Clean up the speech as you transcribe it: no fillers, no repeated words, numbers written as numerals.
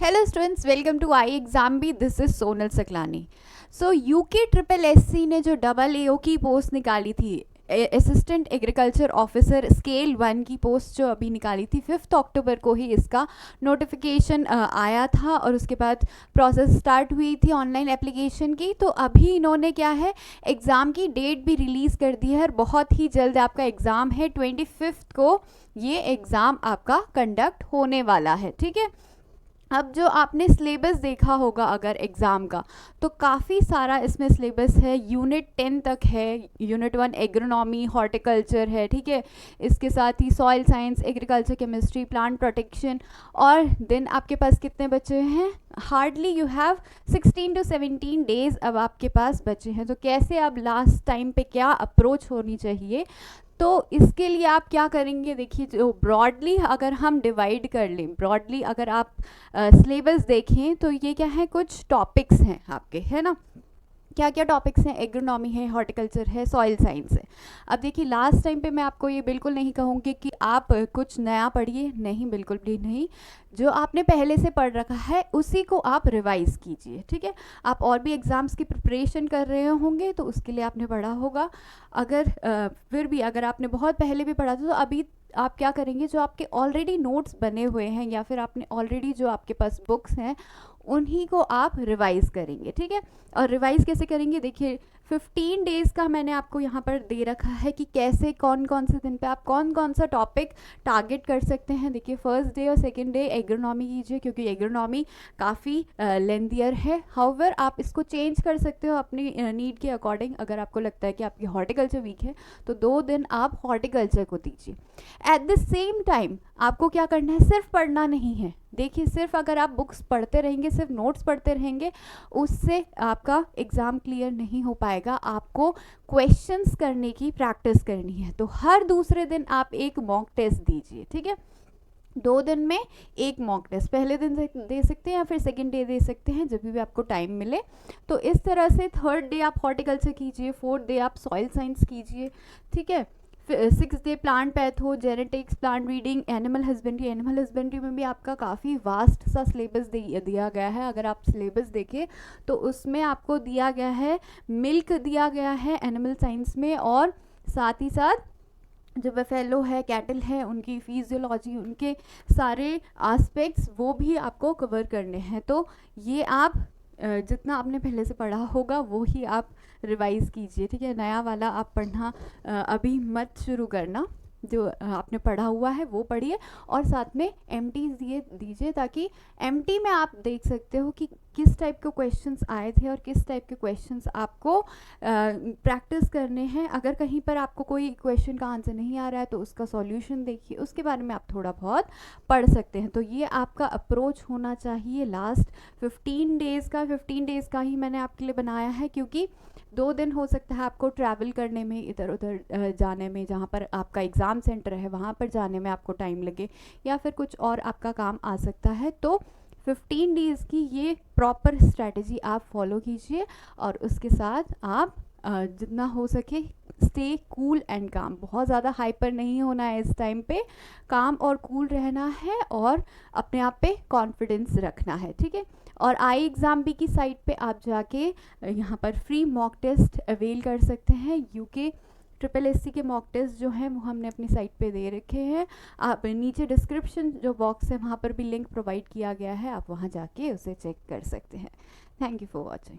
Hello students, welcome to iExamBee. This is Sonal Saklani. So UK triple SC ने जो double एओ की post निकाली थी, असिस्टेंट एग्रीकल्चर ऑफिसर स्केल 1 की पोस्ट जो अभी निकाली थी 5 अक्टूबर को ही इसका नोटिफिकेशन आया था और उसके बाद प्रोसेस स्टार्ट हुई थी ऑनलाइन एप्लीकेशन की. तो अभी इन्होंने क्या है, एग्ज़ाम की डेट भी रिलीज़ कर दी है और बहुत ही जल्द आपका एग्ज़ाम है. 25 को ये एग्ज़ाम आपका कंडक्ट होने वाला है. ठीक है. अब जो आपने सिलेबस देखा होगा अगर एग्ज़ाम का, तो काफ़ी सारा इसमें सिलेबस है. यूनिट 10 तक है. यूनिट 1 एग्रोनॉमी हॉर्टिकल्चर है. ठीक है. इसके साथ ही soil science, agriculture, chemistry, plant protection. और दिन आपके पास कितने बचे हैं? Hardly you have 16 to 17 days अब आपके पास बचे हैं. तो कैसे अब लास्ट टाइम पे क्या अप्रोच होनी चाहिए, तो इसके लिए आप क्या करेंगे, देखिए जो ब्रॉडली अगर हम डिवाइड कर लें, ब्रॉडली अगर आप सिलेबस देखें तो ये क्या है, कुछ टॉपिक्स हैं आपके, है ना. क्या क्या टॉपिक्स हैं? एग्रोनॉमी है, हॉर्टिकल्चर है, सॉइल साइंस है. अब देखिए लास्ट टाइम पे मैं आपको ये बिल्कुल नहीं कहूँगी कि आप कुछ नया पढ़िए, नहीं, बिल्कुल भी नहीं. जो आपने पहले से पढ़ रखा है उसी को आप रिवाइज कीजिए. ठीक है. आप और भी एग्ज़ाम्स की प्रिपरेशन कर रहे होंगे तो उसके लिए आपने पढ़ा होगा. अगर फिर भी अगर आपने बहुत पहले भी पढ़ा था तो अभी आप क्या करेंगे, जो आपके ऑलरेडी नोट्स बने हुए हैं या फिर आपने ऑलरेडी जो आपके पास बुक्स हैं उन्हीं को आप रिवाइज़ करेंगे. ठीक है. और रिवाइज़ कैसे करेंगे, देखिए 15 डेज़ का मैंने आपको यहाँ पर दे रखा है कि कैसे कौन कौन से दिन पे आप कौन कौन सा टॉपिक टारगेट कर सकते हैं. देखिए फर्स्ट डे और सेकंड डे एग्रोनॉमी कीजिए क्योंकि एग्रोनॉमी काफ़ी लेंथियर है. हाउएवर आप इसको चेंज कर सकते हो अपनी नीड के अकॉर्डिंग. अगर आपको लगता है कि आपकी हॉर्टिकल्चर वीक है तो 2 दिन आप हॉर्टिकल्चर को दीजिए. एट द सेम टाइम आपको क्या करना है, सिर्फ पढ़ना नहीं है. देखिए सिर्फ अगर आप बुक्स पढ़ते रहेंगे, सिर्फ नोट्स पढ़ते रहेंगे, उससे आपका एग्ज़ाम क्लियर नहीं हो पाएगा. आपको क्वेश्चंस करने की प्रैक्टिस करनी है. तो हर दूसरे दिन आप एक मॉक टेस्ट दीजिए. ठीक है. 2 दिन में एक मॉक टेस्ट, पहले दिन दे सकते हैं या फिर सेकेंड डे दे सकते हैं, जब भी आपको टाइम मिले. तो इस तरह से थर्ड डे आप हॉर्टिकल्चर कीजिए, फोर्थ डे आप सॉइल साइंस कीजिए. ठीक है. 6th day plant patho, genetics, plant reading, animal husbandry. Animal husbandry में भी आपका काफ़ी वास्ट सा सिलेबस दिया गया है. अगर आप सिलेबस देखें तो उसमें आपको दिया गया है मिल्क दिया गया है एनिमल साइंस में, और साथ ही साथ जो बफेलो है, कैटल है, उनकी फिजियोलॉजी, उनके सारे एस्पेक्ट्स वो भी आपको कवर करने हैं. तो ये आप जितना आपने पहले से पढ़ा होगा वो ही आप रिवाइज़ कीजिए. ठीक है. नया वाला आप पढ़ना अभी मत शुरू करना. जो आपने पढ़ा हुआ है वो पढ़िए और साथ में एमटीज दीजिए ताकि एमटी में आप देख सकते हो कि किस टाइप के क्वेश्चंस आए थे और किस टाइप के क्वेश्चंस आपको प्रैक्टिस करने हैं. अगर कहीं पर आपको कोई क्वेश्चन का आंसर नहीं आ रहा है तो उसका सॉल्यूशन देखिए, उसके बारे में आप थोड़ा बहुत पढ़ सकते हैं. तो ये आपका अप्रोच होना चाहिए लास्ट 15 डेज़ का. 15 डेज़ का ही मैंने आपके लिए बनाया है क्योंकि 2 दिन हो सकता है आपको ट्रैवल करने में, इधर उधर जाने में, जहाँ पर आपका एग्ज़ाम सेंटर है वहाँ पर जाने में आपको टाइम लगे, या फिर कुछ और आपका काम आ सकता है. तो 15 डेज़ की ये प्रॉपर स्ट्रैटेजी आप फॉलो कीजिए और उसके साथ आप जितना हो सके स्टे कूल एंड काम. बहुत ज़्यादा हाइपर नहीं होना है इस टाइम पे, काम और कूल रहना है और अपने आप पे कॉन्फिडेंस रखना है. ठीक है. और iExamBee की साइट पे आप जाके यहाँ पर फ्री मॉक टेस्ट अवेल कर सकते हैं. यूके ट्रिपल एससी के मॉक टेस्ट जो हैं वो हमने अपनी साइट पे दे रखे हैं. आप नीचे डिस्क्रिप्शन जो बॉक्स है वहाँ पर भी लिंक प्रोवाइड किया गया है, आप वहाँ जाके उसे चेक कर सकते हैं. Thank you for watching.